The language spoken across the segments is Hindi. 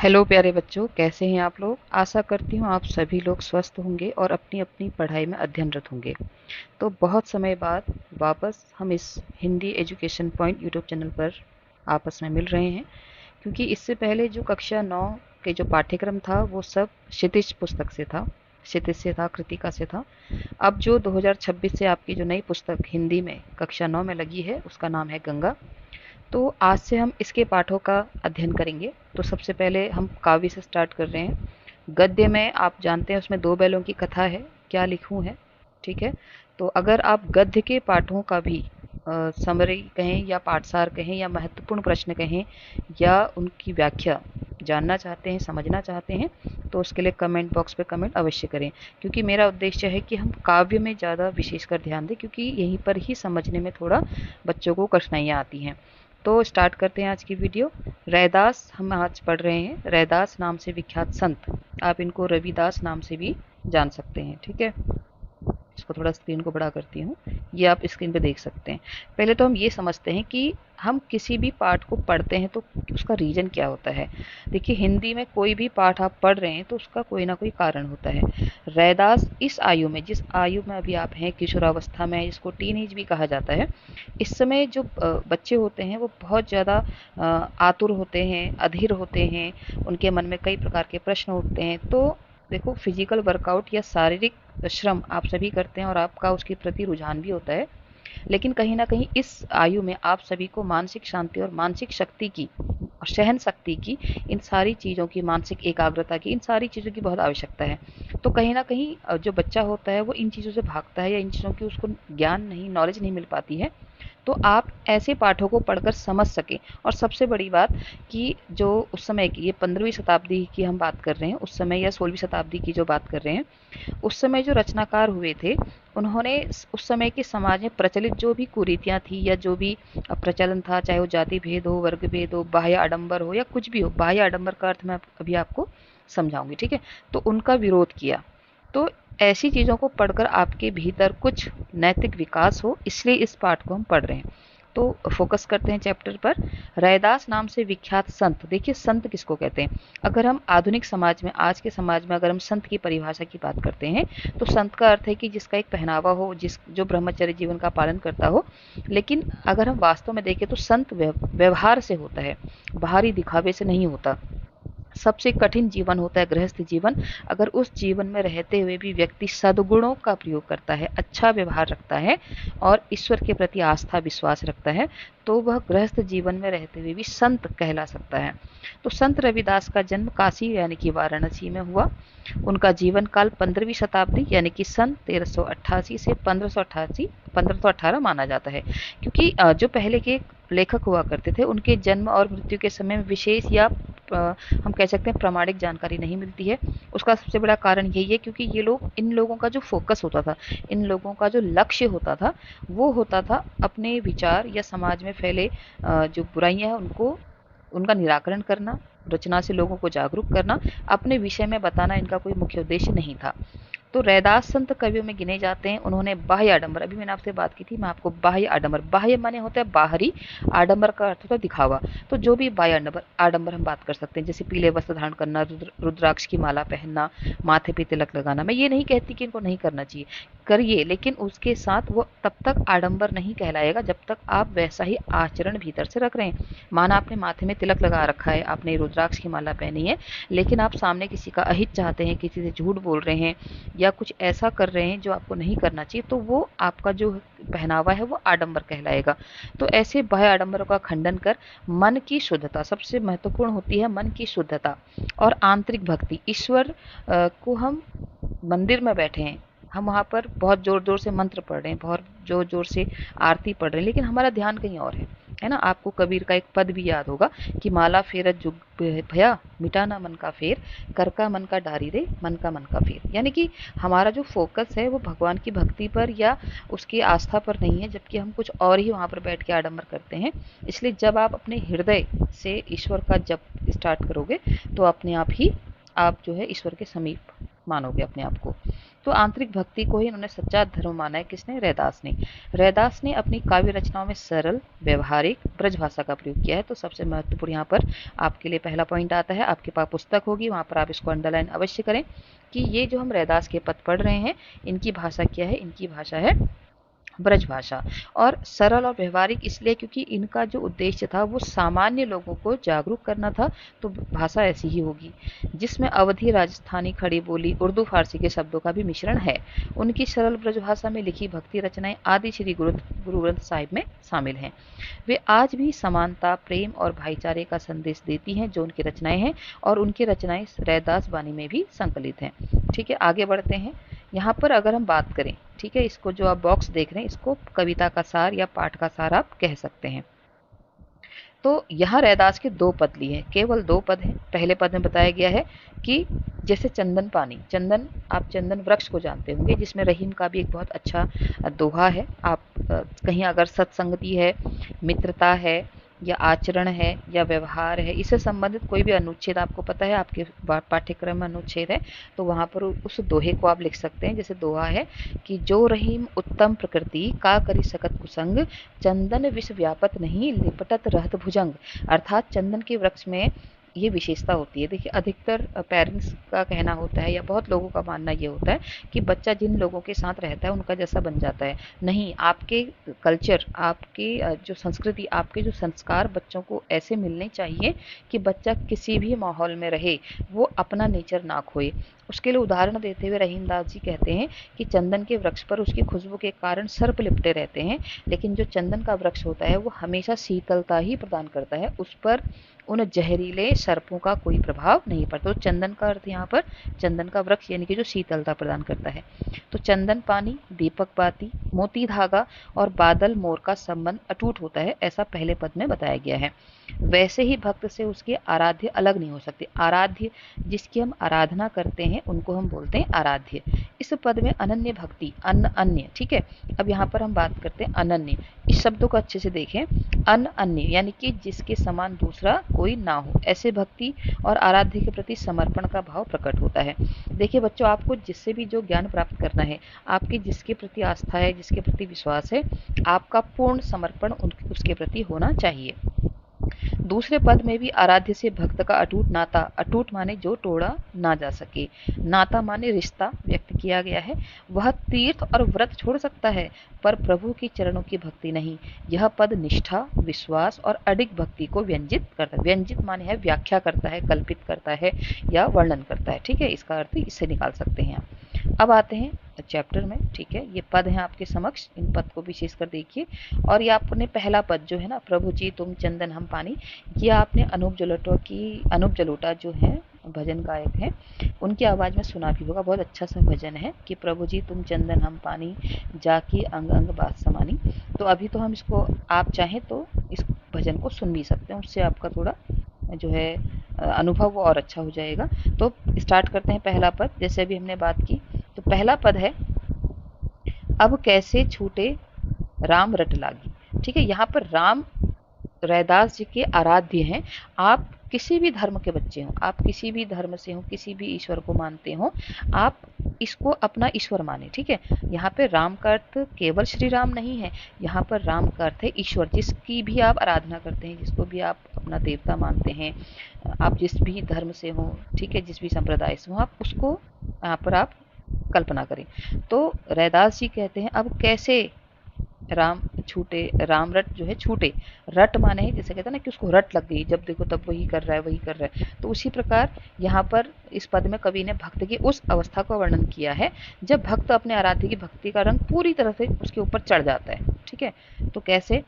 हेलो प्यारे बच्चों, कैसे हैं आप लोग। आशा करती हूँ आप सभी लोग स्वस्थ होंगे और अपनी अपनी पढ़ाई में अध्ययनरत होंगे। तो बहुत समय बाद वापस हम इस Hindi education point YouTube channel पर आपस में मिल रहे हैं, क्योंकि इससे पहले जो कक्षा 9 के जो पाठ्यक्रम था वो सब क्षितिज पुस्तक से था, क्षितिज से था, कृतिका से था। अब जो 2026 से आपकी जो नई पुस्तक हिंदी में कक्षा 9 में लगी है उसका नाम है गंगा। तो आज से हम इसके पाठों का अध्ययन करेंगे। तो सबसे पहले हम काव्य से स्टार्ट कर रहे हैं। गद्य में आप जानते हैं उसमें दो बैलों की कथा है, क्या लिखूं है, ठीक है। तो अगर आप गद्य के पाठों का भी समरी कहें या पाठसार कहें या महत्वपूर्ण प्रश्न कहें या उनकी व्याख्या जानना चाहते हैं, समझना चाहते हैं, तो उसके लिए कमेंट बॉक्स पे कमेंट अवश्य करें, क्योंकि मेरा उद्देश्य है कि हम काव्य में ज़्यादा विशेषकर ध्यान दें, क्योंकि यहीं पर ही समझने में थोड़ा बच्चों को कठिनाइयाँ आती हैं। तो स्टार्ट करते हैं आज की वीडियो। रैदास हम आज पढ़ रहे हैं। रैदास नाम से विख्यात संत, आप इनको रविदास नाम से भी जान सकते हैं, ठीक है। इसको थोड़ा स्क्रीन को बड़ा करती हूँ, ये आप स्क्रीन पे देख सकते हैं। पहले तो हम ये समझते हैं कि हम किसी भी पाठ को पढ़ते हैं तो उसका रीजन क्या होता है। देखिए, हिंदी में कोई भी पाठ आप पढ़ रहे हैं तो उसका कोई ना कोई कारण होता है। रैदास इस आयु में, जिस आयु में अभी आप हैं, किशोरावस्था में, जिसको टीन एज भी कहा जाता है, इस समय जो बच्चे होते हैं वो बहुत ज़्यादा आतुर होते हैं, अधीर होते हैं, उनके मन में कई प्रकार के प्रश्न उठते हैं। तो देखो, फिजिकल वर्कआउट या शारीरिक श्रम आप सभी करते हैं और आपका उसके प्रति रुझान भी होता है, लेकिन कहीं ना कहीं इस आयु में आप सभी को मानसिक शांति और मानसिक शक्ति की और सहन शक्ति की, इन सारी चीज़ों की, मानसिक एकाग्रता की, इन सारी चीज़ों की बहुत आवश्यकता है। तो कहीं ना कहीं जो बच्चा होता है वो इन चीज़ों से भागता है या इन चीज़ों की उसको ज्ञान नहीं, नॉलेज नहीं मिल पाती है। तो आप ऐसे पाठों को पढ़कर समझ सकें। और सबसे बड़ी बात कि जो उस समय की, ये 15वीं शताब्दी की हम बात कर रहे हैं, उस समय या 16वीं शताब्दी की जो बात कर रहे हैं, उस समय जो रचनाकार हुए थे, उन्होंने उस समय के समाज में प्रचलित जो भी कुरीतियाँ थी या जो भी प्रचलन था, चाहे वो जाति भेद हो, वर्ग भेद हो, बाह्य आडंबर हो या कुछ भी हो, बाह्य आडंबर का अर्थ मैं अभी आपको समझाऊंगी, ठीक है। तो उनका विरोध किया। तो ऐसी चीज़ों को पढ़कर आपके भीतर कुछ नैतिक विकास हो, इसलिए इस पाठ को हम पढ़ रहे हैं। तो फोकस करते हैं चैप्टर पर। रैदास नाम से विख्यात संत। देखिए, संत किसको कहते हैं। अगर हम आधुनिक समाज में, आज के समाज में अगर हम संत की परिभाषा की बात करते हैं, तो संत का अर्थ है कि जिसका एक पहनावा हो, जो ब्रह्मचर्य जीवन का पालन करता हो। लेकिन अगर हम वास्तव में देखें तो संत व्यवहार से होता है, बाहरी दिखावे से नहीं होता। सबसे कठिन जीवन होता है गृहस्थ जीवन। अगर उस जीवन में रहते हुए भी व्यक्ति सद्गुणों का प्रयोग करता है, अच्छा व्यवहार रखता है और ईश्वर के प्रति आस्था विश्वास रखता है, तो वह गृहस्थ जीवन में रहते हुए भी संत कहला सकता है। तो संत रविदास का जन्म काशी यानी कि वाराणसी में हुआ। उनका जीवन काल 15वीं शताब्दी यानी कि सन 1388 से 1518 माना जाता है, क्योंकि जो पहले के लेखक हुआ करते थे उनके जन्म और मृत्यु के समय में विशेष या हम कह सकते हैं प्रामाणिक जानकारी नहीं मिलती है। उसका सबसे बड़ा कारण यही है क्योंकि ये लोग, इन लोगों का जो फोकस होता था, इन लोगों का जो लक्ष्य होता था, वो होता था अपने विचार या समाज में फैले जो बुराइयां हैं उनको, उनका निराकरण करना, रचना से लोगों को जागरूक करना, अपने विषय में बताना इनका कोई मुख्य उद्देश्य नहीं था। तो रैदास संत कवियों में गिने जाते हैं। उन्होंने बाह्य आडंबर, अभी मैंने आपसे बात की थी, मैं आपको बाह्य आडंबर, बाह्य माने होता है बाहरी, आडंबर का अर्थ होता है दिखावा। तो जो भी बाह्य आडंबर आडंबर हम बात कर सकते हैं, जैसे पीले वस्त्र धारण करना, रुद्राक्ष की माला पहनना, माथे पे तिलक लगाना। मैं ये नहीं कहती कि इनको नहीं करना चाहिए, करिए, लेकिन उसके साथ वो तब तक आडंबर नहीं कहलाएगा जब तक आप वैसा ही आचरण भीतर से रख रहे हैं। माना आपने माथे में तिलक लगा रखा है, आपने रुद्राक्ष की माला पहनी है, लेकिन आप सामने किसी का अहित चाहते हैं, किसी से झूठ बोल रहे हैं या कुछ ऐसा कर रहे हैं जो आपको नहीं करना चाहिए, तो वो आपका जो पहनावा है वो आडंबर कहलाएगा। तो ऐसे बाह्य आडंबरों का खंडन कर मन की शुद्धता, सबसे महत्वपूर्ण होती है मन की शुद्धता और आंतरिक भक्ति। ईश्वर को, हम मंदिर में बैठे हैं, हम वहाँ पर बहुत जोर जोर से मंत्र पढ़ रहे हैं, बहुत जोर जोर से आरती पढ़ रहे हैं, लेकिन हमारा ध्यान कहीं और है ना। आपको कबीर का एक पद भी याद होगा कि माला फेरत जुग भया, मिटाना मन का फेर, कर का मन का डारी रे, मन का फेर। यानी कि हमारा जो फोकस है वो भगवान की भक्ति पर या उसकी आस्था पर नहीं है, जबकि हम कुछ और ही वहाँ पर बैठ के आडंबर करते हैं। इसलिए जब आप अपने हृदय से ईश्वर का जप स्टार्ट करोगे तो अपने आप ही आप जो है ईश्वर के समीप मानोगे अपने आप को। तो आंतरिक भक्ति को ही इन्होंने सच्चा धर्म माना है। किसने? रैदास ने। रैदास ने अपनी काव्य रचनाओं में सरल, व्यवहारिक ब्रज भाषा का प्रयोग किया है। तो सबसे महत्वपूर्ण यहाँ पर आपके लिए पहला पॉइंट आता है, आपके पास पुस्तक होगी, वहाँ पर आप इसको अंडरलाइन अवश्य करें कि ये जो हम रैदास के पद पढ़ रहे हैं, इनकी भाषा क्या है? इनकी भाषा है ब्रज भाषा। और सरल और व्यवहारिक इसलिए क्योंकि इनका जो उद्देश्य था वो सामान्य लोगों को जागरूक करना था, तो भाषा ऐसी ही होगी जिसमें अवधी, राजस्थानी, खड़ी बोली, उर्दू, फारसी के शब्दों का भी मिश्रण है। उनकी सरल ब्रज भाषा में लिखी भक्ति रचनाएं आदि श्री गुरु ग्रंथ साहिब में शामिल हैं। वे आज भी समानता, प्रेम और भाईचारे का संदेश देती हैं, जो उनकी रचनाएं हैं, और उनकी रचनाएं रैदास वाणी में भी संकलित हैं। ठीक है, आगे बढ़ते हैं। यहाँ पर अगर हम बात करें, ठीक है, इसको जो आप बॉक्स देख रहे हैं इसको कविता का सार या पाठ का सार आप कह सकते हैं। तो यहाँ रैदास के दो पद लिए हैं, केवल दो पद हैं। पहले पद में बताया गया है कि जैसे चंदन पानी, चंदन, आप चंदन वृक्ष को जानते होंगे, जिसमें रहीम का भी एक बहुत अच्छा दोहा है। आप कहीं अगर सत्संगति है, मित्रता है, या आचरण है, या व्यवहार है, इससे संबंधित कोई भी अनुच्छेद आपको पता है, आपके पाठ्यक्रम में अनुच्छेद है, तो वहाँ पर उस दोहे को आप लिख सकते हैं। जैसे दोहा है कि जो रहीम उत्तम प्रकृति का करी सकत कुसंग, चंदन विष व्यापत नहीं लिपटत रहत भुजंग। अर्थात चंदन के वृक्ष में ये विशेषता होती है। देखिए, अधिकतर पेरेंट्स का कहना होता है या बहुत लोगों का मानना ये होता है कि बच्चा जिन लोगों के साथ रहता है उनका जैसा बन जाता है। नहीं, आपके कल्चर, आपके जो संस्कृति, आपके जो संस्कार बच्चों को ऐसे मिलने चाहिए कि बच्चा किसी भी माहौल में रहे वो अपना नेचर ना खोए। उसके लिए उदाहरण देते हुए रहीमदास जी कहते हैं कि चंदन के वृक्ष पर उसकी खुशबू के कारण सर्प लिपटे रहते हैं, लेकिन जो चंदन का वृक्ष होता है वो हमेशा शीतलता ही प्रदान करता है, उस पर उन जहरीले सर्पों का कोई प्रभाव नहीं पड़ता। तो चंदन का अर्थ यहाँ पर चंदन का वृक्ष यानी कि जो शीतलता प्रदान करता है। तो चंदन पानी, दीपक बाती, मोती धागा और बादल मोर का संबंध अटूट होता है, ऐसा पहले पद में बताया गया है। वैसे ही भक्त से उसके आराध्य अलग नहीं हो सकते। आराध्य, जिसकी हम आराधना करते हैं उनको हम बोलते हैं आराध्य। इस पद में अनन्य भक्ति, अन्न, अन्य, ठीक है। अब यहाँ पर हम बात करते हैं अनन्य। इस शब्दों को अच्छे से देखें। अन अन्य यानी कि जिसके समान दूसरा कोई ना हो, ऐसे भक्ति और आराध्य के प्रति समर्पण का भाव प्रकट होता है। देखिए बच्चों, आपको जिससे भी जो ज्ञान प्राप्त करना है, आपकी जिसके प्रति आस्था है, जिसके प्रति विश्वास है, आपका पूर्ण समर्पण उसके प्रति होना चाहिए। दूसरे पद में भी आराध्य से भक्त का अटूट नाता, अटूट माने जो तोड़ा ना जा सके, नाता माने रिश्ता व्यक्त किया गया है। वह तीर्थ और व्रत छोड़ सकता है पर प्रभु की चरणों की भक्ति नहीं। यह पद निष्ठा, विश्वास और अडिग भक्ति को व्यंजित करता है। व्यंजित माने है व्याख्या करता है, कल्पित करता है या वर्णन करता है, ठीक है। इसका अर्थ इससे निकाल सकते हैं आप। अब आते हैं चैप्टर में, ठीक है। ये पद हैं आपके समक्ष, इन पद को विशेष कर देखिए। और ये आपने पहला पद जो है ना, प्रभु जी तुम चंदन हम पानी, ये आपने अनूप जलोटा जो है भजन गायक हैं, उनकी आवाज़ में सुना भी होगा। बहुत अच्छा सा भजन है कि प्रभु जी तुम चंदन हम पानी, जाकी अंग अंग बात समानी। तो अभी तो हम इसको, आप चाहें तो इस भजन को सुन भी सकते हैं, उससे आपका थोड़ा जो है अनुभव वो और अच्छा हो जाएगा। तो स्टार्ट करते हैं पहला पद। जैसे अभी हमने बात की, तो पहला पद है अब कैसे छूटे राम रट लागी, ठीक है। यहाँ पर राम रैदास जी के आराध्य हैं। आप किसी भी धर्म के बच्चे हों, आप किसी भी धर्म से हों, किसी भी ईश्वर को मानते हो, आप इसको अपना ईश्वर माने, ठीक है। यहाँ पे राम का अर्थ केवल श्री राम नहीं है, यहाँ पर राम का अर्थ है ईश्वर, जिसकी भी आप आराधना करते हैं, जिसको भी आप अपना देवता मानते हैं, आप जिस भी धर्म से हो, ठीक है, जिस भी संप्रदाय से हो, आप उसको यहाँ पर आप कल्पना करें। तो रैदास जी कहते हैं अब कैसे राम छूटे, राम रट जो है छूटे, रट माने है जैसे कहते हैं ना कि उसको रट लग गई, जब देखो तब वही कर रहा है, वही कर रहा है। तो उसी प्रकार यहाँ पर इस पद में कवि ने भक्त की उस अवस्था का वर्णन किया है जब भक्त अपने आराध्य की भक्ति का रंग पूरी तरह से उसके ऊपर चढ़ जाता है, ठीक है। तो कैसे,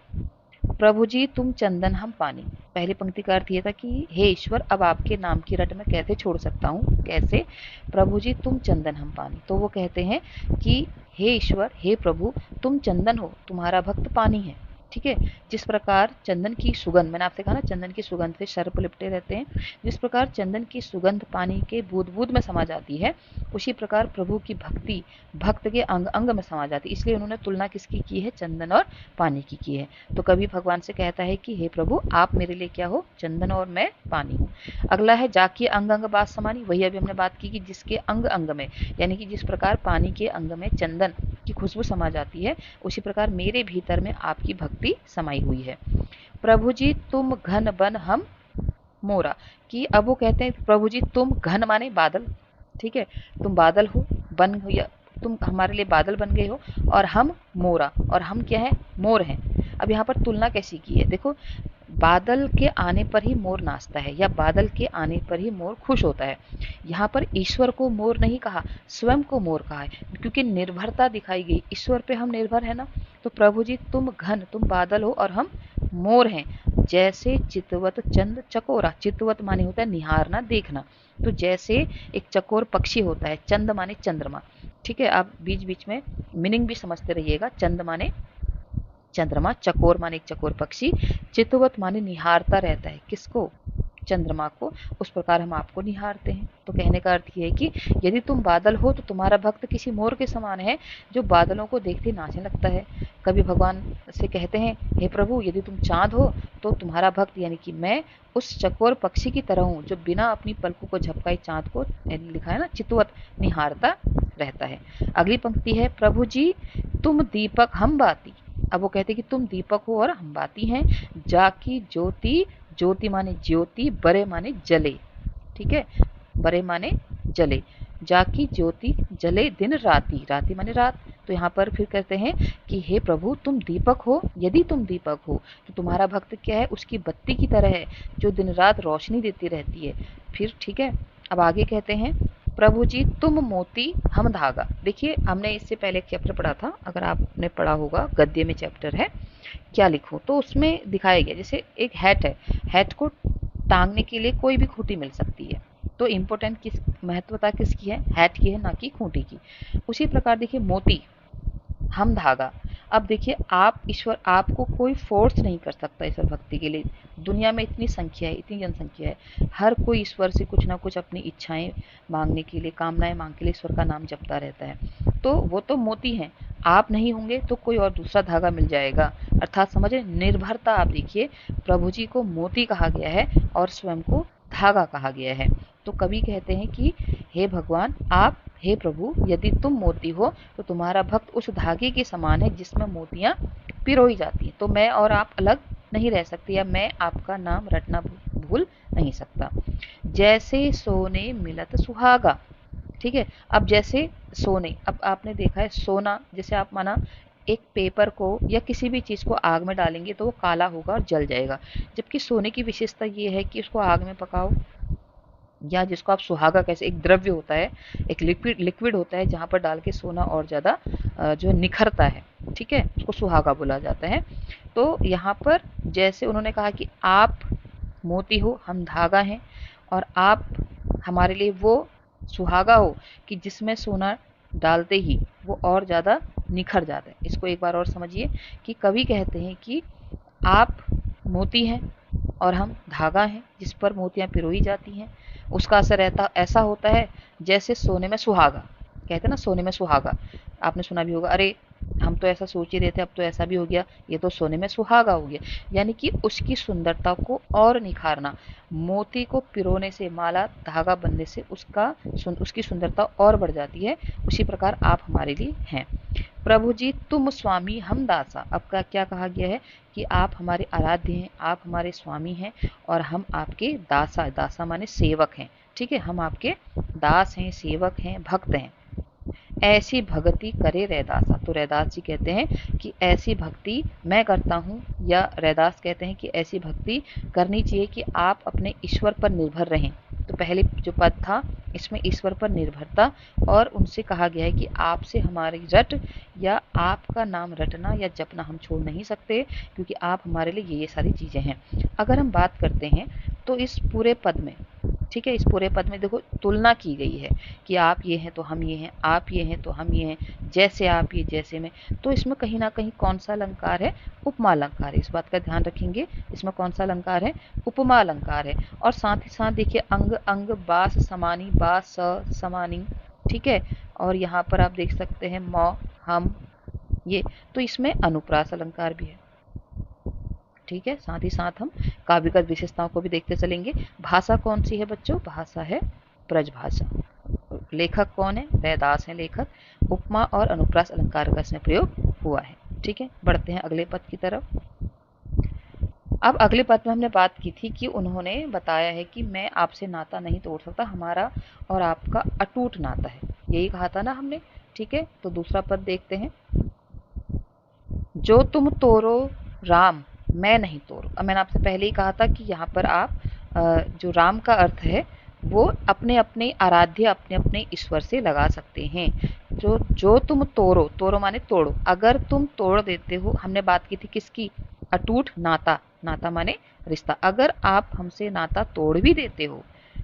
प्रभु जी तुम चंदन हम पानी, पहली पंक्ति का अर्थ ये था कि हे ईश्वर अब आपके नाम की रट मैं कैसे छोड़ सकता हूँ, कैसे, प्रभु जी तुम चंदन हम पानी। तो वो कहते हैं कि हे ईश्वर, हे प्रभु, तुम चंदन हो, तुम्हारा भक्त पानी है, ठीक है। जिस प्रकार चंदन की सुगंध, मैंने आपसे कहा ना चंदन की सुगंध से सर्प लिपटे रहते हैं, जिस प्रकार चंदन की सुगंध पानी के बूंद बूंद में समा जाती है, उसी प्रकार प्रभु की भक्ति भक्त के अंग अंग में समा जाती है। इसलिए उन्होंने तुलना किसकी की है, चंदन और पानी की है। तो कभी भगवान से कहता है कि हे प्रभु आप मेरे लिए क्या हो, चंदन और मैं पानी हूँ। अगला है जाकी अंग अंग बात समानी, वही अभी हमने बात की कि जिसके अंग अंग में, यानी कि जिस प्रकार पानी के अंग में चंदन की खुशबू समा जाती है, उसी प्रकार मेरे भीतर में आपकी भक्ति समाई हुई है। प्रभु जी तुम घन बन हम मोरा, कि अब वो कहते हैं प्रभु जी तुम घन माने बादल, ठीक है, तुम बादल हो, बन हो, या तुम हमारे लिए बादल बन गए हो, और हम मोरा, और हम क्या है, मोर हैं। अब यहाँ पर तुलना कैसी की है, देखो बादल के आने पर ही मोर नाचता है, या बादल के आने पर ही मोर खुश होता है। यहाँ पर ईश्वर को मोर नहीं कहा, स्वयं को मोर कहा है, क्योंकि निर्भरता दिखाई गई, ईश्वर पे हम निर्भर है ना। तो प्रभु जी तुम घन, तुम बादल हो, और हम मोर हैं। जैसे चितवत चंद चकोरा, चितवत माने होता है निहारना, देखना, तो जैसे एक चकोर पक्षी होता है, चंद माने चंद्रमा, ठीक है, आप बीच बीच में मीनिंग भी समझते रहिएगा। चंद माने चंद्रमा, चकोर माने एक चकोर पक्षी, चितवत माने निहारता रहता है, किसको, चंद्रमा को, उस प्रकार हम आपको निहारते हैं। तो कहने का अर्थ ये है कि यदि तुम बादल हो तो तुम्हारा भक्त किसी मोर के समान है, जो बादलों को देखते नाचने लगता है। कभी भगवान से कहते हैं हे प्रभु यदि तुम चांद हो तो तुम्हारा भक्त यानी कि मैं उस चकोर पक्षी की तरह हूँ, जो बिना अपनी पलकों को झपकाए चांद को, लिखा है ना, चितवत, निहारता रहता है। अगली पंक्ति है प्रभु जी तुम दीपक हम बाती, अब वो कहते हैं कि तुम दीपक हो और हम बाती हैं। जाकी ज्योति, ज्योति माने ज्योति, बरे माने जले, ठीक है, बरे माने जले, जाकी ज्योति जले दिन राती, राती माने रात। तो यहाँ पर फिर कहते हैं कि हे प्रभु तुम दीपक हो, यदि तुम दीपक हो तो तुम्हारा भक्त क्या है, उसकी बत्ती की तरह है, जो दिन रात रोशनी देती रहती है। फिर ठीक है, अब आगे कहते हैं प्रभु जी तुम मोती हम धागा। देखिए हमने इससे पहले एक चैप्टर पढ़ा था, अगर आपने पढ़ा होगा, गद्य में चैप्टर है क्या लिखूं, तो उसमें दिखाया गया जैसे एक हैट है, हैट को टांगने के लिए कोई भी खूंटी मिल सकती है, तो इम्पोर्टेंट किस, महत्वता किसकी है, हैट की है, ना कि खूंटी की। उसी प्रकार देखिए मोती हम धागा। अब देखिए आप ईश्वर, आपको कोई फोर्स नहीं कर सकता ईश्वर भक्ति के लिए। दुनिया में इतनी संख्या है, इतनी जनसंख्या है, हर कोई ईश्वर से कुछ ना कुछ अपनी इच्छाएं मांगने के लिए, कामनाएं मांगने के लिए ईश्वर का नाम जपता रहता है। तो वो तो मोती हैं, आप नहीं होंगे तो कोई और दूसरा धागा मिल जाएगा, अर्थात समझे निर्भरता। आप देखिए प्रभु जी को मोती कहा गया है और स्वयं को धागा कहा गया है। तो कवि कहते हैं कि हे भगवान आप, हे प्रभु यदि तुम मोती हो तो तुम्हारा भक्त उस धागे के समान है जिसमें मोतियां पिरोई जाती हैं। तो मैं और आप अलग नहीं रह सकते, या मैं आपका नाम रटना भूल नहीं सकता। जैसे सोने मिलत सुहागा, ठीक है। अब जैसे सोने, अब आपने देखा है सोना, जैसे आप माना एक पेपर को या किसी भी चीज़ को आग में डालेंगे तो वो काला होगा और जल जाएगा, जबकि सोने की विशेषता ये है कि उसको आग में पकाओ, या जिसको आप सुहागा कैसे, एक द्रव्य होता है, एक लिक्विड लिक्विड होता है जहाँ पर डाल के सोना और ज़्यादा जो निखरता है, ठीक है, उसको सुहागा बोला जाता है। तो यहाँ पर जैसे उन्होंने कहा कि आप मोती हो हम धागा हैं, और आप हमारे लिए वो सुहागा हो कि जिसमें सोना डालते ही वो और ज़्यादा निखर जाता है। इसको एक बार और समझिए कि कवि कहते हैं कि आप मोती हैं और हम धागा हैं जिस पर मोतियां पिरोई जाती हैं। उसका असर ऐसा होता है जैसे सोने में सुहागा, कहते हैं ना सोने में सुहागा, आपने सुना भी होगा, अरे हम तो ऐसा सोच ही रहे थे अब तो ऐसा भी हो गया, ये तो सोने में सुहागा हो गया। यानी कि उसकी सुंदरता को और निखारना, मोती को पिरोने से, माला धागा बनने से उसकी सुंदरता और बढ़ जाती है। उसी प्रकार आप हमारे लिए हैं। प्रभु जी तुम स्वामी हम दासा, अब का क्या कहा गया है कि आप हमारे आराध्य हैं, आप हमारे स्वामी हैं, और हम आपके दासा, दासा माने सेवक हैं, ठीक है, हम आपके दास हैं, सेवक हैं, भक्त हैं। ऐसी भक्ति करे रैदासा, तो रैदास जी कहते हैं कि ऐसी भक्ति मैं करता हूँ, या रैदास कहते हैं कि ऐसी भक्ति करनी चाहिए कि आप अपने ईश्वर पर निर्भर रहें। तो पहले जो पद था इसमें ईश्वर पर निर्भरता, और उनसे कहा गया है कि आपसे हमारी रट या आपका नाम रटना या जपना हम छोड़ नहीं सकते, क्योंकि आप हमारे लिए ये सारी चीज़ें हैं। अगर हम बात करते हैं तो इस पूरे पद में ठीक है, इस पूरे पद में देखो तुलना की गई है कि आप ये हैं तो हम ये हैं, आप ये हैं तो हम ये हैं, जैसे आप ये जैसे मैं। तो इसमें कहीं ना कहीं कौन सा अलंकार है? उपमा अलंकार है। इस बात का ध्यान रखेंगे, इसमें कौन सा अलंकार है? उपमा अलंकार है। और साथ ही साथ देखिए अंग अंग बास समानी, बास समानी, ठीक है। और यहाँ पर आप देख सकते हैं मौ, हम, ये, तो इसमें अनुप्रास अलंकार भी है। ठीक है, साथ ही साथ हम काव्यगत विशेषताओं को भी देखते चलेंगे। भाषा कौन सी है बच्चों? भाषा है ब्रज भाषा। लेखक कौन है? रैदास है लेखक। उपमा और अनुप्रास अलंकार का इसमें प्रयोग हुआ है। ठीक है, बढ़ते हैं अगले पद की तरफ। अब अगले पद में हमने बात की थी कि उन्होंने बताया है कि मैं आपसे नाता नहीं तोड़ सकता, हमारा और आपका अटूट नाता है, यही कहा था ना हमने। ठीक है, तो दूसरा पद देखते हैं। जो तुम तोड़ो राम, मैं नहीं तोड़ू। अब मैंने आपसे पहले ही कहा था कि यहाँ पर आप जो राम का अर्थ है वो अपने अपने आराध्य, अपने अपने ईश्वर से लगा सकते हैं। जो तुम तोड़ो, तोड़ो माने तोड़ो, अगर तुम तोड़ देते हो, हमने बात की थी किसकी? अटूट नाता, नाता माने रिश्ता। अगर आप हमसे नाता तोड़ भी देते हो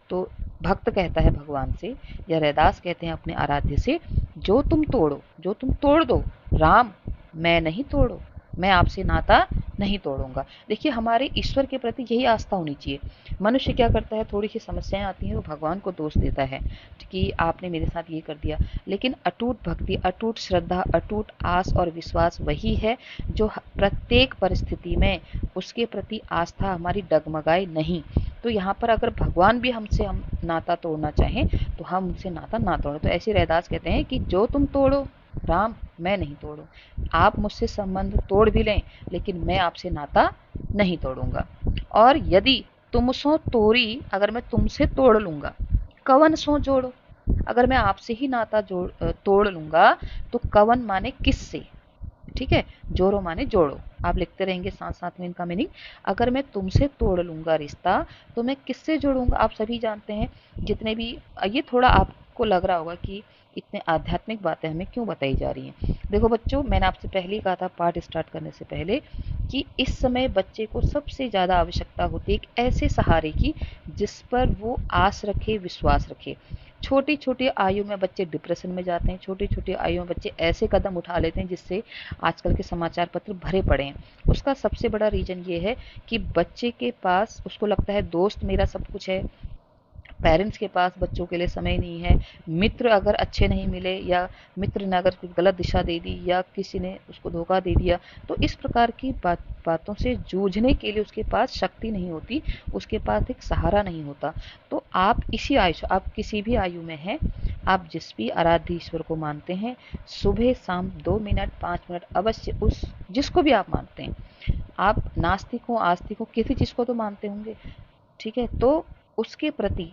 तो भक्त कहता है भगवान से, या रैदास कहते हैं अपने आराध्य से, जो तुम तोड़ो, जो तुम तोड़ दो राम, मैं नहीं तोड़ो, मैं आपसे नाता नहीं तोड़ूंगा। देखिए हमारे ईश्वर के प्रति यही आस्था होनी चाहिए। मनुष्य क्या करता है, थोड़ी सी समस्याएं आती हैं तो भगवान को दोष देता है कि आपने मेरे साथ ये कर दिया। लेकिन अटूट भक्ति, अटूट श्रद्धा, अटूट आस और विश्वास वही है जो प्रत्येक परिस्थिति में उसके प्रति आस्था हमारी डगमगाए नहीं। तो यहाँ पर अगर भगवान भी हमसे हम नाता तोड़ना चाहें तो हम उनसे नाता ना तोड़ें। तो ऐसे रैदास कहते हैं कि जो तुम तोड़ो राम, मैं नहीं तोड़ू। आप मुझसे संबंध तोड़ भी लें लेकिन मैं आपसे नाता नहीं तोड़ूंगा। और यदि तुमसो तोड़ी, अगर मैं तुमसे तोड़ लूंगा, कवन सो जोड़ो, अगर मैं आपसे ही नाता तोड़ लूंगा तो कवन माने किससे, ठीक है, जोड़ो माने जोड़ो। आप लिखते रहेंगे साथ साथ में इनका मीनिंग। अगर मैं तुमसे तोड़ लूंगा रिश्ता तो मैं किससे जोड़ूंगा? आप सभी जानते हैं जितने भी, ये थोड़ा आपको लग रहा होगा कि इतने आध्यात्मिक बातें हमें क्यों बताई जा रही हैं। देखो बच्चों, मैंने आपसे पहले ही कहा था पाठ स्टार्ट करने से पहले कि इस समय बच्चे को सबसे ज़्यादा आवश्यकता होती है एक ऐसे सहारे की जिस पर वो आस रखे, विश्वास रखे। छोटी छोटी आयु में बच्चे डिप्रेशन में जाते हैं, छोटी छोटी आयु में बच्चे ऐसे कदम उठा लेते हैं जिससे आजकल के समाचार पत्र भरे पड़े हैं। उसका सबसे बड़ा रीजन ये है कि बच्चे के पास, उसको लगता है दोस्त मेरा सब कुछ है, पेरेंट्स के पास बच्चों के लिए समय नहीं है, मित्र अगर अच्छे नहीं मिले, या मित्र ने अगर गलत दिशा दे दी, या किसी ने उसको धोखा दे दिया, तो इस प्रकार की बातों से जूझने के लिए उसके पास शक्ति नहीं होती, उसके पास एक सहारा नहीं होता। तो आप इसी आयु, आप किसी भी आयु में हैं, आप जिस भी आराध्य ईश्वर को मानते हैं, सुबह शाम 2 मिनट 5 मिनट अवश्य उस जिसको भी आप मानते हैं, आप नास्तिक हो आस्तिक हो, किसी चीज को तो मानते होंगे, ठीक है, तो उसके प्रति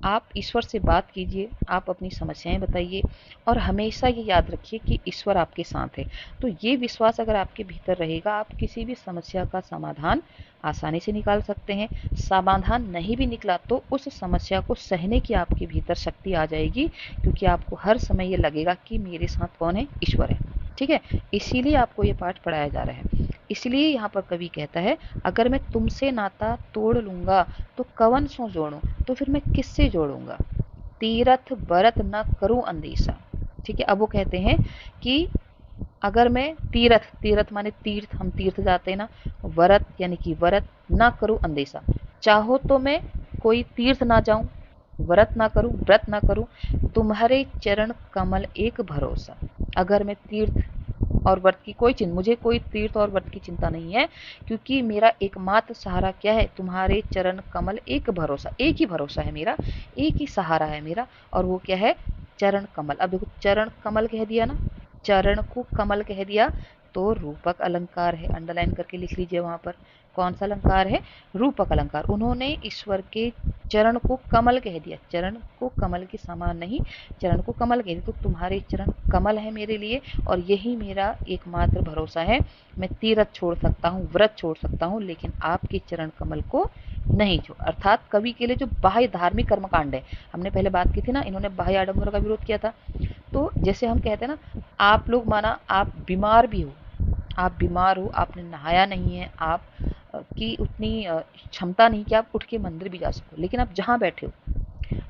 आप ईश्वर से बात कीजिए, आप अपनी समस्याएं बताइए, और हमेशा ये याद रखिए कि ईश्वर आपके साथ है। तो ये विश्वास अगर आपके भीतर रहेगा, आप किसी भी समस्या का समाधान आसानी से निकाल सकते हैं। समाधान नहीं भी निकला तो उस समस्या को सहने की आपके भीतर शक्ति आ जाएगी, क्योंकि आपको हर समय ये लगेगा कि मेरे साथ कौन है? ईश्वर है। ठीक है, इसीलिए आपको ये पाठ पढ़ाया जा रहा है। इसलिए यहाँ पर कवि कहता है, अगर मैं तुमसे नाता तोड़ लूंगा तो कवन सो जोड़ूं, तो फिर मैं किससे जोड़ूंगा? तीरथ बरत न करूं अंदेशा। ठीक है, अब वो कहते हैं कि अगर मैं तीरथ, तीरथ माने तीर्थ, हम तीर्थ जाते हैं ना, व्रत यानी कि व्रत ना करूं अंदेशा, चाहो तो मैं कोई तीर्थ ना जाऊं, व्रत ना करूं, व्रत ना करूं, तुम्हारे चरण कमल एक भरोसा। अगर मैं तीर्थ और व्रत की कोई चिंता, मुझे कोई तीर्थ और व्रत की चिंता नहीं है, क्योंकि मेरा एकमात्र सहारा क्या है? तुम्हारे चरण कमल एक भरोसा, एक ही भरोसा है मेरा, एक ही सहारा है मेरा, और वो क्या है? चरण कमल। अब देखो चरण कमल कह दिया ना, चरण को कमल कह दिया तो रूपक अलंकार है, अंडरलाइन करके लिख लीजिए वहां पर। कौन सा अलंकार है? रूपक अलंकार। उन्होंने ईश्वर के चरण को कमल कह दिया, चरण को कमल के समान नहीं, चरण को कमल कह दिया। तो तुम्हारे चरण कमल है मेरे लिए, और यही मेरा एकमात्र भरोसा है। मैं तीरथ छोड़ सकता हूँ, व्रत छोड़ सकता हूँ, लेकिन आपके चरण कमल को नहीं छोड़। अर्थात कवि के लिए जो बाह्य धार्मिक कर्मकांड है, हमने पहले बात की थी ना, इन्होंने बाह्य आडंबर का विरोध किया था। तो जैसे हम कहते हैं ना, आप लोग माना आप बीमार भी हो, आप बीमार हो, आपने नहाया नहीं है, आप आपकी उतनी क्षमता नहीं कि आप उठ के मंदिर भी जा सको, लेकिन आप जहाँ बैठे हो,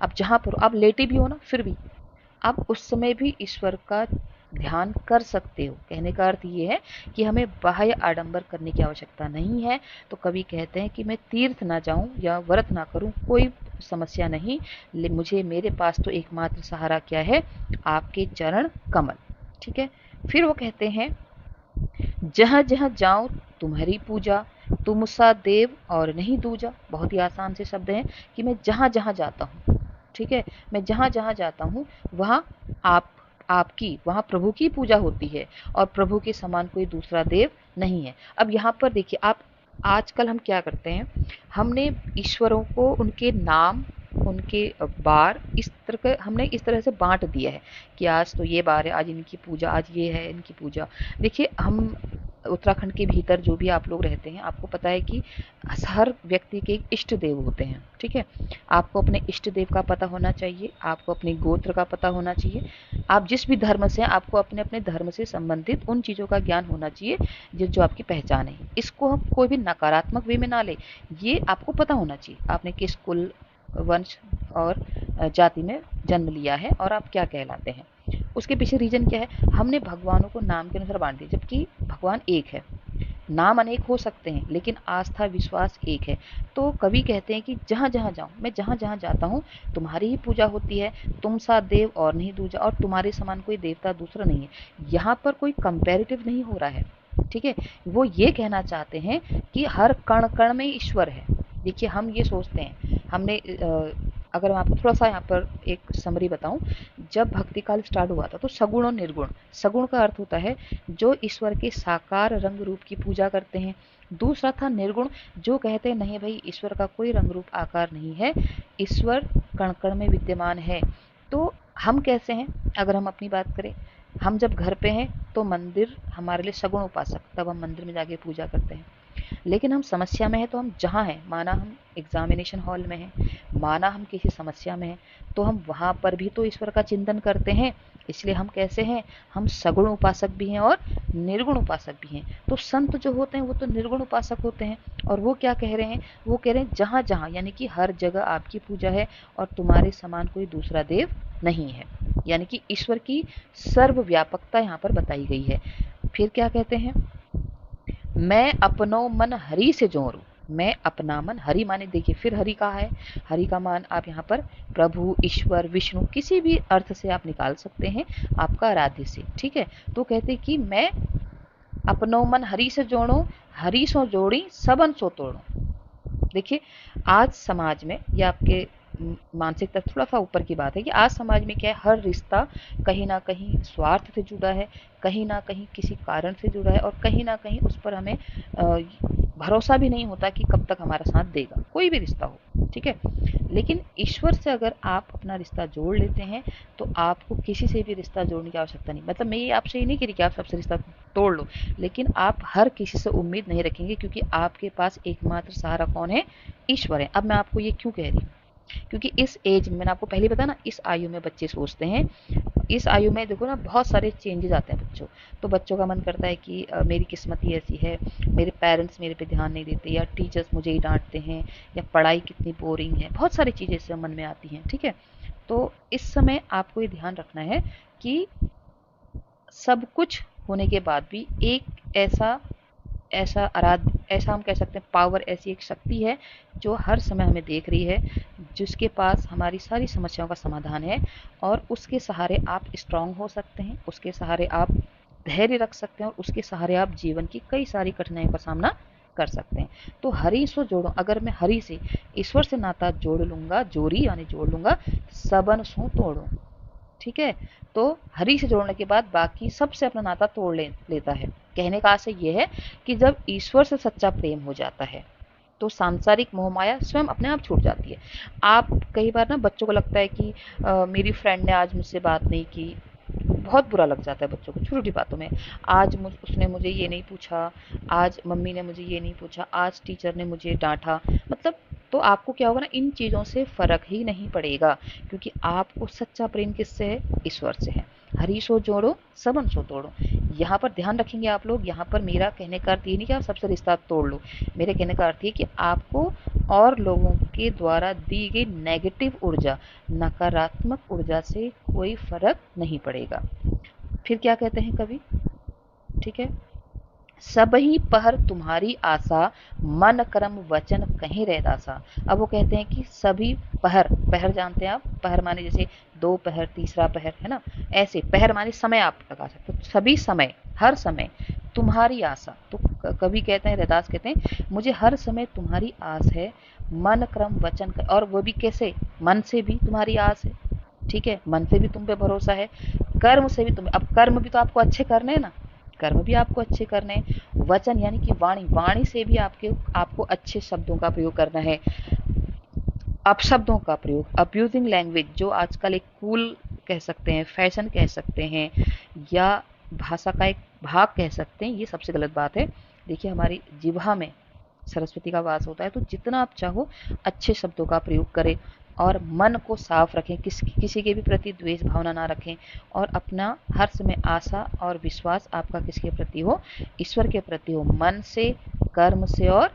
आप जहाँ पर हो, आप लेटे भी हो ना, फिर भी आप उस समय भी ईश्वर का ध्यान कर सकते हो। कहने का अर्थ ये है कि हमें बाह्य आडंबर करने की आवश्यकता नहीं है। तो कभी कहते हैं कि मैं तीर्थ ना जाऊं या व्रत ना करूं, कोई समस्या नहीं, मुझे मेरे पास तो एकमात्र सहारा क्या है, आपके चरण कमल। ठीक है। फिर वो कहते हैं, जहाँ जहाँ जाऊं तुम्हारी पूजा, तुम सा देव और नहीं दूजा। बहुत ही आसान से शब्द हैं कि मैं जहाँ जहाँ जाता हूँ, ठीक है, मैं जहाँ जहाँ जाता हूँ वहाँ आपकी, वहाँ प्रभु की पूजा होती है और प्रभु के समान कोई दूसरा देव नहीं है। अब यहाँ पर देखिए, आप आजकल हम क्या करते हैं, हमने ईश्वरों को उनके नाम, उनके बार इस तरह के हमने इस तरह से बांट दिया है कि आज तो ये बार है, आज इनकी पूजा, आज ये है इनकी पूजा। देखिए, हम उत्तराखंड के भीतर जो भी आप लोग रहते हैं, आपको पता है कि हर व्यक्ति के एक इष्ट देव होते हैं। ठीक है। आपको अपने इष्ट देव का पता होना चाहिए, आपको अपने गोत्र का पता होना चाहिए, आप जिस भी धर्म से हैं आपको अपने अपने धर्म से संबंधित उन चीज़ों का ज्ञान होना चाहिए जो आपकी पहचान है। इसको हम कोई भी नकारात्मक वे में ना ले, ये आपको पता होना चाहिए आपने किस कुल, वंश और जाति में जन्म लिया है और आप क्या कहलाते हैं। उसके पीछे रीजन क्या है, हमने भगवानों को नाम के अनुसार बांट दिया, जबकि भगवान एक है, नाम अनेक हो सकते हैं, लेकिन आस्था विश्वास एक है। तो कवि कहते हैं कि जहाँ जहाँ जाऊँ, मैं जहाँ जहाँ जाता हूँ तुम्हारी ही पूजा होती है, तुम सा देव और नहीं दूजा, और तुम्हारे समान कोई देवता दूसरा नहीं है। यहाँ पर कोई कंपैरेटिव नहीं हो रहा है। ठीक है। वो ये कहना चाहते हैं कि हर कण कण में ईश्वर है। देखिए, हम ये सोचते हैं, हमने अगर मैं आपको थोड़ा सा यहाँ पर एक समरी बताऊं, जब भक्ति काल स्टार्ट हुआ था तो सगुण और निर्गुण, सगुण का अर्थ होता है जो ईश्वर के साकार रंग रूप की पूजा करते हैं। दूसरा था निर्गुण, जो कहते हैं नहीं भाई, ईश्वर का कोई रंग रूप आकार नहीं है, ईश्वर कण कण में विद्यमान है। तो हम कैसे हैं, अगर हम अपनी बात करें, हम जब घर पे हैं तो मंदिर हमारे लिए सगुण उपासक, तब हम मंदिर में जाके पूजा करते हैं। लेकिन हम समस्या में हैं तो हम जहाँ हैं, माना हम एग्जामिनेशन हॉल में हैं, माना हम किसी समस्या में हैं, तो हम वहाँ पर भी तो ईश्वर का चिंतन करते हैं। इसलिए हम कैसे हैं, हम सगुण उपासक भी हैं और निर्गुण उपासक भी हैं। तो संत जो होते हैं वो तो निर्गुण उपासक होते हैं, और वो क्या कह रहे हैं, वो कह रहे हैं जहाँ जहाँ, यानी कि हर जगह आपकी पूजा है और तुम्हारे समान कोई दूसरा देव नहीं है। यानी कि ईश्वर की सर्वव्यापकता यहाँ पर बताई गई है। फिर क्या कहते हैं, मैं अपनो मन हरि से जोड़ू, मैं अपना मन, हरि माने देखिए फिर हरि कहा है, हरि का मान आप यहाँ पर प्रभु, ईश्वर, विष्णु किसी भी अर्थ से आप निकाल सकते हैं, आपका आराध्य से। ठीक है। तो कहते कि मैं अपनो मन हरि से जोड़ो, हरि सो जोड़ी सबन सो तोड़ो। देखिए, आज समाज में, या आपके मानसिकता थोड़ा सा ऊपर की बात है कि आज समाज में क्या है, हर रिश्ता कहीं ना कहीं स्वार्थ से जुड़ा है, कहीं ना कहीं किसी कारण से जुड़ा है, और कहीं ना कहीं उस पर हमें भरोसा भी नहीं होता कि कब तक हमारा साथ देगा, कोई भी रिश्ता हो। ठीक है। लेकिन ईश्वर से अगर आप अपना रिश्ता जोड़ लेते हैं तो आपको किसी से भी रिश्ता जोड़ने की आवश्यकता नहीं। मतलब मैं ये आपसे ये नहीं कह रही कि आप सबसे रिश्ता तोड़ लो, लेकिन आप हर किसी से उम्मीद नहीं रखेंगे, क्योंकि आपके पास एकमात्र सहारा कौन है, ईश्वर है। अब मैं आपको ये क्यों कह रही हूँ, क्योंकि इस एज में, मैंने आपको पहले बताया ना, इस आयु में बच्चे सोचते हैं, इस आयु में देखो ना बहुत सारे चेंजेस आते हैं बच्चों। तो बच्चों का मन करता है कि मेरी किस्मत ही ऐसी है, मेरे पेरेंट्स मेरे पे ध्यान नहीं देते, या टीचर्स मुझे ही डांटते हैं, या पढ़ाई कितनी बोरिंग है, बहुत सारी चीज़ें इससे मन में आती हैं। ठीक है। तो इस समय आपको ये ध्यान रखना है कि सब कुछ होने के बाद भी एक ऐसा ऐसा आराध्य, ऐसा हम कह सकते हैं पावर, ऐसी एक शक्ति है जो हर समय हमें देख रही है, जिसके पास हमारी सारी समस्याओं का समाधान है, और उसके सहारे आप स्ट्रांग हो सकते हैं, उसके सहारे आप धैर्य रख सकते हैं, और उसके सहारे आप जीवन की कई सारी कठिनाइयों का सामना कर सकते हैं। तो हरि सो जोड़ो, अगर मैं हरि से, ईश्वर से नाता जोड़ लूंगा, जोड़ी यानी जोड़ लूंगा, सबन सो तोड़ो। ठीक है। तो हरि से जोड़ने के बाद बाकी सबसे अपना नाता तोड़ लेता है। कहने का आशय यह है कि जब ईश्वर से सच्चा प्रेम हो जाता है तो सांसारिक मोहमाया स्वयं अपने आप छूट जाती है। आप कई बार ना, बच्चों को लगता है कि मेरी फ्रेंड ने आज मुझसे बात नहीं की, बहुत बुरा लग जाता है बच्चों को छोटी छोटी बातों में। आज उसने मुझे ये नहीं पूछा, आज मम्मी ने मुझे ये नहीं पूछा, आज टीचर ने मुझे डांटा, मतलब, तो आपको क्या होगा ना, इन चीज़ों से फर्क ही नहीं पड़ेगा, क्योंकि आपको सच्चा प्रेम किससे है, ईश्वर से है। हरि सो जोड़ो सबन सो तोड़ो। यहाँ पर ध्यान रखेंगे आप लोग, यहाँ पर मेरा कहने का अर्थ ये नहीं कि आप सबसे रिश्ता तोड़ लो। मेरे कहने का अर्थ ये कि आपको और लोगों के द्वारा दी गई नेगेटिव ऊर्जा, नकारात्मक ऊर्जा से कोई फर्क नहीं पड़ेगा। फिर क्या कहते हैं कवि, ठीक है, सबही पहर तुम्हारी आशा, मन कर्म वचन कहीं रह दासा। अब वो कहते हैं कि सभी पहर, पहर जानते हैं आप, पहर माने जैसे दो पहर, तीसरा पहर, है ना, ऐसे पहर माने समय आप लगा सकते हो, सभी समय, हर समय तुम्हारी आशा। तो कवि कहते हैं, रैदास कहते हैं, मुझे हर समय तुम्हारी आस है, मन क्रम वचन और वो भी कैसे, मन से भी तुम्हारी आस है, ठीक है, मन से भी तुम पे भरोसा है, कर्म से भी तुम, अब कर्म भी तो आपको अच्छे करने हैं ना, कर्म भी आपको अच्छे करने हैं, वचन यानी कि वाणी, वाणी से भी आपको अच्छे शब्दों का प्रयोग करना है, अपशब्दों का प्रयोग, अब्यूजिंग लैंग्वेज, जो आजकल एक कूल कह सकते हैं, फैशन कह सकते हैं, या भाषा का एक भाग कह सकते हैं, ये सबसे गलत बात है। देखिए हमारी जिह्वा में सरस्वती का वास होता है, तो जितना आप चाहो अच्छे शब्दों का प्रयोग करें और मन को साफ रखें, किसी के भी प्रति द्वेष भावना ना रखें, और अपना हर समय आशा और विश्वास आपका किसके प्रति हो, ईश्वर के प्रति हो, मन से, कर्म से और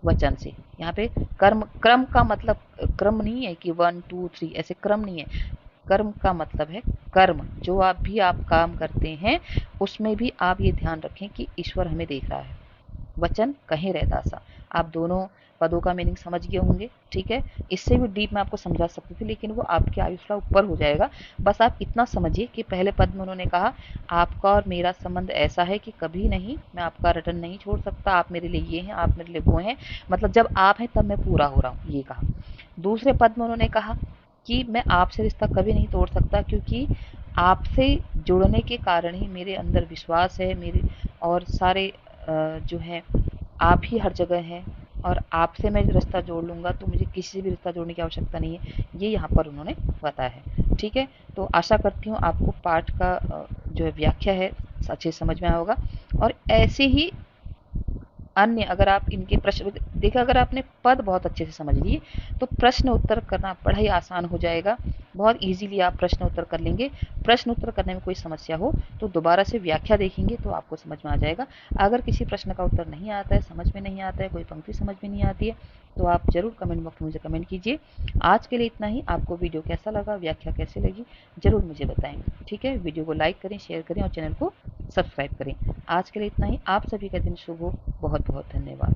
वचन से। यहाँ पे कर्म, क्रम का मतलब क्रम नहीं है कि 1 2 3 ऐसे क्रम नहीं है, कर्म का मतलब है कर्म, जो आप काम करते हैं उसमें भी आप ये ध्यान रखें कि ईश्वर हमें देख रहा है, वचन कहीं रहता सा। आप दोनों पदों का मीनिंग समझ गए होंगे, ठीक है, इससे भी डीप मैं आपको समझा सकती थी, लेकिन वो आपके आयुष का ऊपर हो जाएगा। बस आप इतना समझिए कि पहले पद में उन्होंने कहा, आपका और मेरा संबंध ऐसा है कि कभी नहीं, मैं आपका रिटर्न नहीं छोड़ सकता, आप मेरे लिए ये हैं, आप मेरे लिए वो हैं, मतलब जब आप हैं तब मैं पूरा हो रहा हूँ, ये कहा। दूसरे पद में उन्होंने कहा कि मैं आपसे रिश्ता कभी नहीं तोड़ सकता, क्योंकि आपसे जुड़ने के कारण ही मेरे अंदर विश्वास है, मेरे और सारे जो है आप ही हर जगह हैं, और आपसे मैं रिश्ता जोड़ लूँगा तो मुझे किसी से भी रिश्ता जोड़ने की आवश्यकता नहीं है, ये यहाँ पर उन्होंने बताया है, ठीक है। तो आशा करती हूँ आपको पाठ का जो है व्याख्या है अच्छे समझ में आया होगा। और ऐसे ही अन्य, अगर आप इनके प्रश्न देखा, अगर आपने पद बहुत अच्छे से समझ लिए तो प्रश्न उत्तर करना बड़ा ही आसान हो जाएगा, बहुत इजीली आप प्रश्न उत्तर कर लेंगे। प्रश्न उत्तर करने में कोई समस्या हो तो दोबारा से व्याख्या देखेंगे तो आपको समझ में आ जाएगा। अगर किसी प्रश्न का उत्तर नहीं आता है, समझ में नहीं आता है, कोई पंक्ति समझ में नहीं आती है, तो आप जरूर कमेंट बॉक्स में मुझे कमेंट कीजिए। आज के लिए इतना ही। आपको वीडियो कैसा लगा, व्याख्या कैसी लगी, जरूर मुझे बताएं, ठीक है। वीडियो को लाइक करें, शेयर करें और चैनल को सब्सक्राइब करें। आज के लिए इतना ही। आप सभी का दिन शुभ हो। बहुत बहुत धन्यवाद।